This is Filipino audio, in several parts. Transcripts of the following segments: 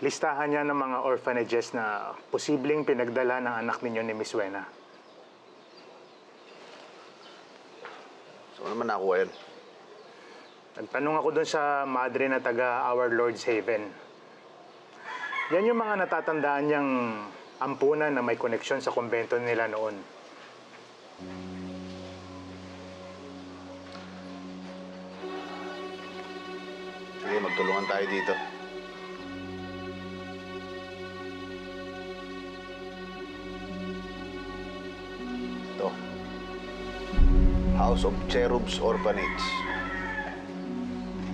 listahan niya ng mga orphanages na posibleng pinagdala ng anak ninyo ni Miss Wena. Saan naman nakuha yan? Nagtanong ako doon sa madre na taga Our Lord's Haven. Yan yung mga natatandaan niyang ampunan na may koneksyon sa kumbento nila noon. Sige, magtulungan tayo dito. Ito. House of Cherubs Orphanage.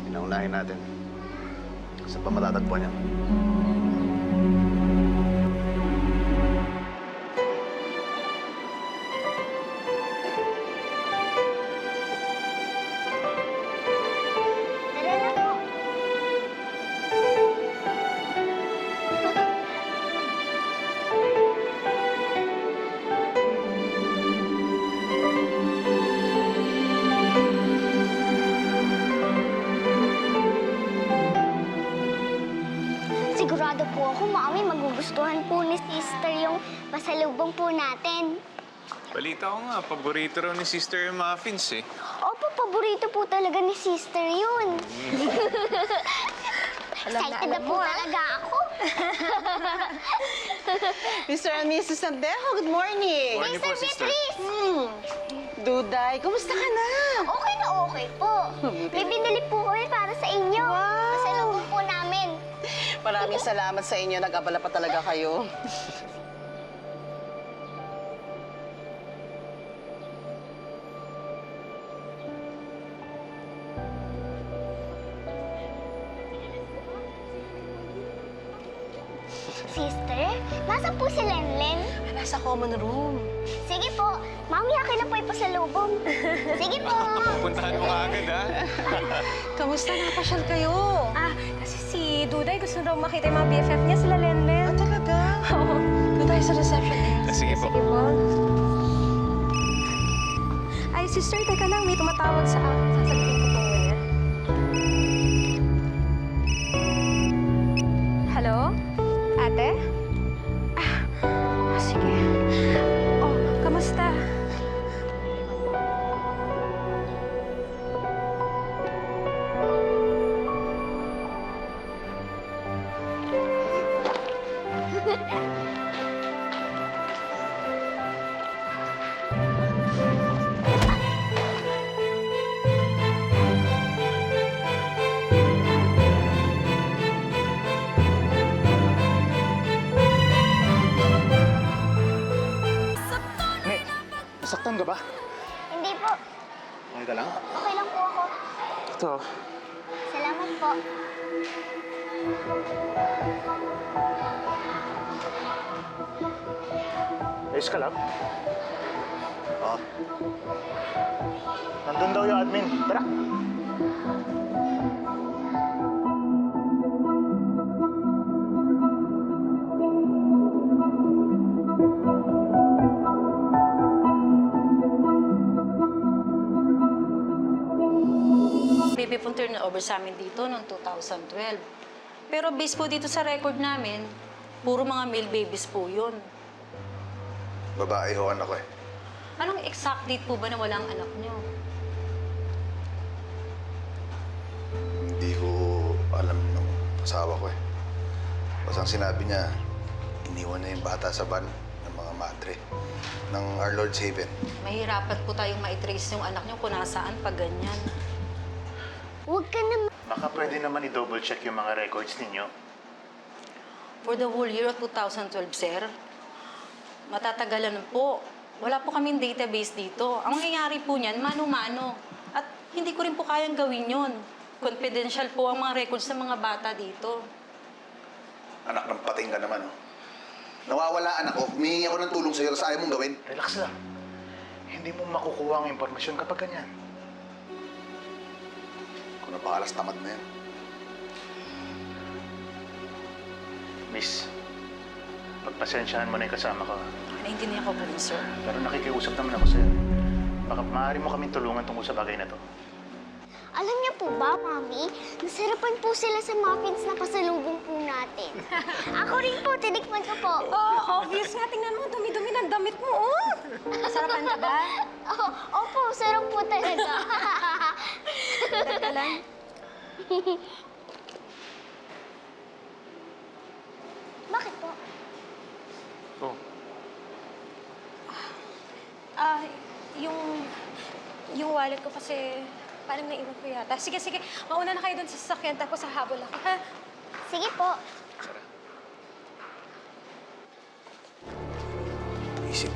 Pinaunahin natin. Saan pa matatagpuan yan? Tara na po. Sigurado po ako, Mami, magugustuhan po ni Sister yung pasalubong po natin. Balita ko nga, paborito raw ni Sister yung muffins eh. Opo, paborito po talaga ni Sister yun. Excited na po talaga ako. Mr. and Mrs. Sandejo, good morning. Morning po, Sister Sister. Beatrice! Duday, kumusta ka na? Okay na okay po. May binili po kami para sa inyo. Wow! Pasalubong po namin. Maraming salamat sa inyo. Nag-abala pa talaga kayo. Sister, nasa po si Lenlen? Nasa common room. Sige po, Mami, akin na po ipasalubong. Sige po. Puntahan mo agad ha. Kamusta? Napasyal kayo? Kasi si Duday gusto daw makita yung mga BFF niya, sila Lenlen. Talaga? Oo. Doon tayo sa reception. Sige po. Sige po. Ay, sister, teka lang. May tumatawag sa akin. Sasabihin ko po muna. Hello? Ate? Sige. Oh, kamusta? Ne, nasaktan ka ba? Hindi po. Okay ka lang? Okay lang po ako. Ito. Salamat po. Ayos ka lang? Oh, Nandun daw yung admin. Tara. Baby pong turnover sa amin dito noong 2012. Pero based po dito sa record namin, puro mga male babies po yun. babae ho anak ko eh. Anong exact date po ba na walang anak nyo? Hindi ko alam ng asawa ko eh. Basta ang sinabi niya, iniwan na yung bata sa van ng mga madre ng Our Lord's Haven. Mahirapan po tayong maitrace yung anak nyo kung nasaan pag ganyan. Huwag ka naman. Baka pwede naman i-double check yung mga records ninyo. For the whole year of 2012, sir, matatagalan po. Wala po kaming database dito. Ang mangyayari po niyan, mano-mano. At hindi ko rin po kayang gawin yon. Confidential po ang mga records ng mga bata dito. Anak ng pating ka naman, oh. Nawawala anak ko, humihingi ako ng tulong sa'yo, tapos ayaw mong gawin. Relax lang. Hindi mo makukuha ang impormasyon kapag ganyan. Kung napakalas, tamad na yan. Miss, pagpasensyahan mo na yung kasama ko. Naintindihan ko po rin, sir. Pero nakikiusap naman ako sa'yo. Baka maaari mo kaming tulungan tungkol sa bagay na to. Alam niyo po ba, Mami? Nasarapan po sila sa muffins na pasalubong po natin. Ako rin po, tinikman ko po. Oh, obvious nga. Tingnan mo, dumi-dumi ng damit mo, oh. Masarapan ka ba? Opo, sarap po talaga. Teka lang. Bakit po? Oh, Ah, yung wallet ko kasi parang naiwan ko yata. Sige, sige. Mauna na kayo dun sa sasakyan tapos hahabol ako, ha? Sige po. Isip.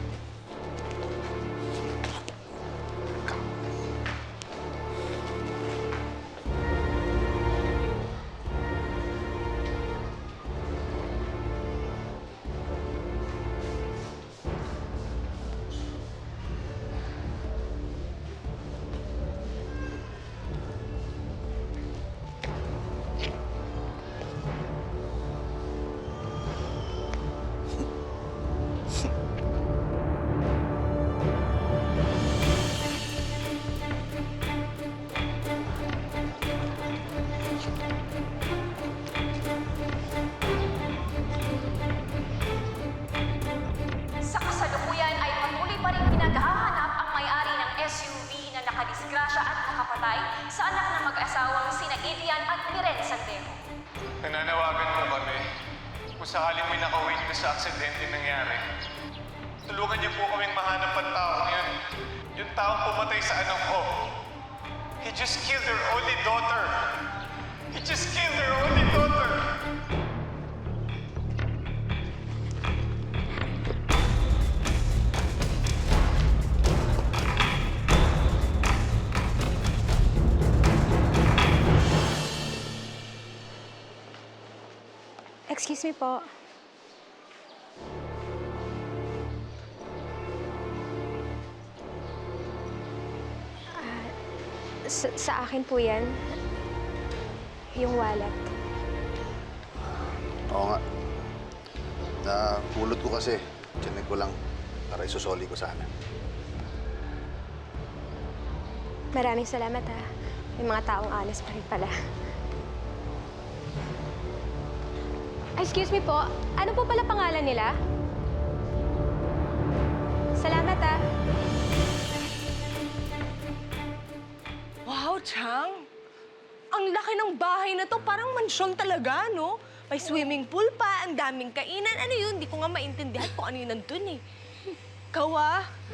Sa kasalukuyan ay patuloy pa rin pinaghahanap ang may-ari ng SUV na nakadisgrasya at nakapatay sa anak ng mag-asawang sina Ilian at Miren Sandejo. nananawagan mo kami. Kung sakaling may naka-witness sa aksidente nangyari, tulungan niyo po kaming mahanap ang taong yun. Yung taong pumatay sa anak ko. He just killed their only daughter. He just killed their only daughter. Excuse me po. Sa akin po yan. Yung wallet. Oo nga. Napulot ko kasi. Tiyanig ko lang para isusoli ko sana. Maraming salamat, ha. May mga taong honest pa rin pala. Excuse me po, ano po pala pangalan nila? Salamat, ha. Wow, Chang! Ang laki ng bahay na to, parang mansyon talaga, no? May swimming pool pa, ang daming kainan. Ano yun? Hindi ko nga maintindihan kung ano yun nandun eh. Ikaw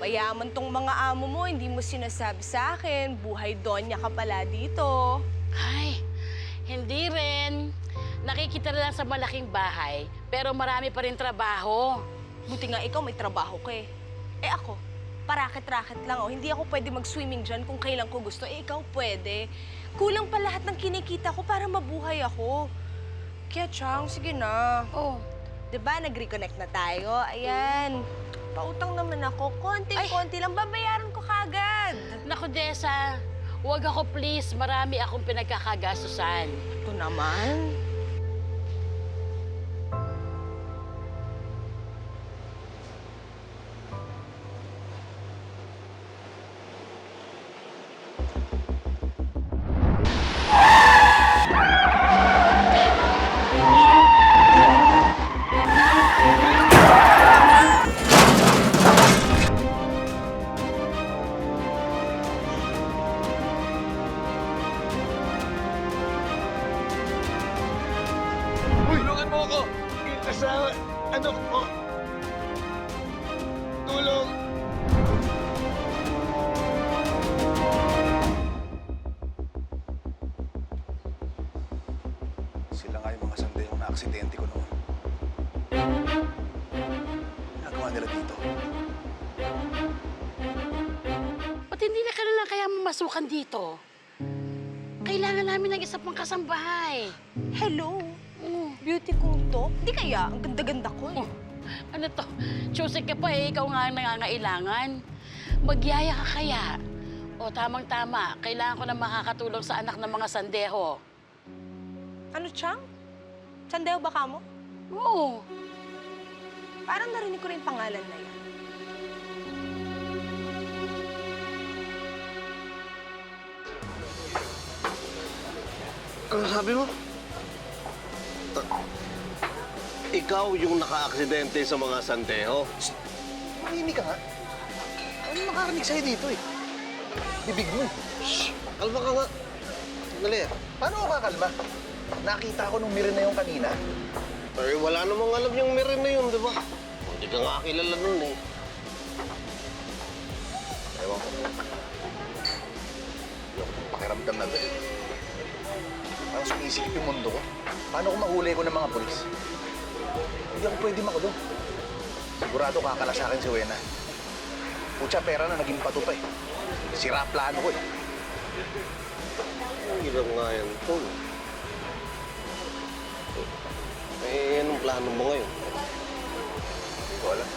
mayaman tong mga amo mo, hindi mo sinasabi sa akin. Buhay donya ka pala dito. Ay, hindi rin. Nakikita lang sa malaking bahay, pero marami pa rin trabaho. Buti nga ikaw may trabaho ka eh. Eh ako, parakit-rakit lang oh. Hindi ako pwede mag-swimming dyan kung kailan ko gusto. Eh ikaw pwede. Kulang pa lahat ng kinikita ko para mabuhay ako. Kaya Chang, sige na. Oh, Diba, nag-reconnect na tayo? Ayan. Pautang naman ako. Konting-konti lang. Babayaran ko kagad. naku Desa, huwag ako please. Marami akong pinagkakagastusan. Ito naman. Tulungan mo ako! Asawa, anak ko! Tulong! Sila nga yung mga sandehong na aksidente ko noon. Nagawa nila dito. Ba't hindi na ka na lang kaya mamasukan dito? Kailangan namin ng isa pang kasambahay. Hello. Beauty kong to. Di kaya, ang ganda-ganda ko eh. Oh, ano to? Chusik ka pa eh, ikaw nga ang nangangailangan. Magyaya ka kaya? O tamang-tama, kailangan ko na makakatulong sa anak ng mga sandeho. Ano, Chang? Sandeo ba ka mo? Oo. Parang narinig ko rin pangalan na yan. Ano sabi mo? Ikaw yung naka-aksidente sa mga Santejo. Mahimik ka nga. Ano makakarinig sa'yo dito eh? Bibig mo. Shh! Kalma ka nga. Dali ah. Paano ako kakalma? Nakita ko nung mirin na yung kanina. Ay, wala namang alam yung meron na yun, di ba? Hindi ka nga kilala nun eh. Ewan ko. Yung pakiramdam na gano'n. Parang sumisikip yung mundo ko. Paano kung mahuli ko ng mga polis? Hindi ako pwede makulong. Sigurado kakala sa akin si Wena. Putya pera na naging pato pa eh. Sira plano ko eh. Ang hirap nga yan, Tol. Eh, anong plano mo ngayon? Hindi ko alam.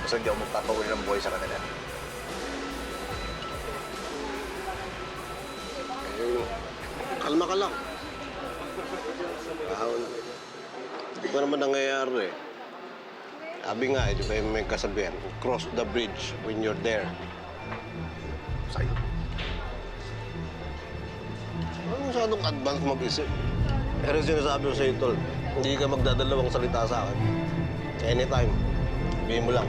Basta hindi ako magpapahuli ng buhay sa kanila. Eh, kalma ka lang. Hindi pa naman nangyayari. Sabi nga, di ba may kasabihan, cross the bridge when you're there. Sa'yo. Ano masyadong advance mag-isip? Pero sinasabi ko sa'yo, Tol, hindi ka magdadalawang salita sa akin. Anytime, sabihin mo lang.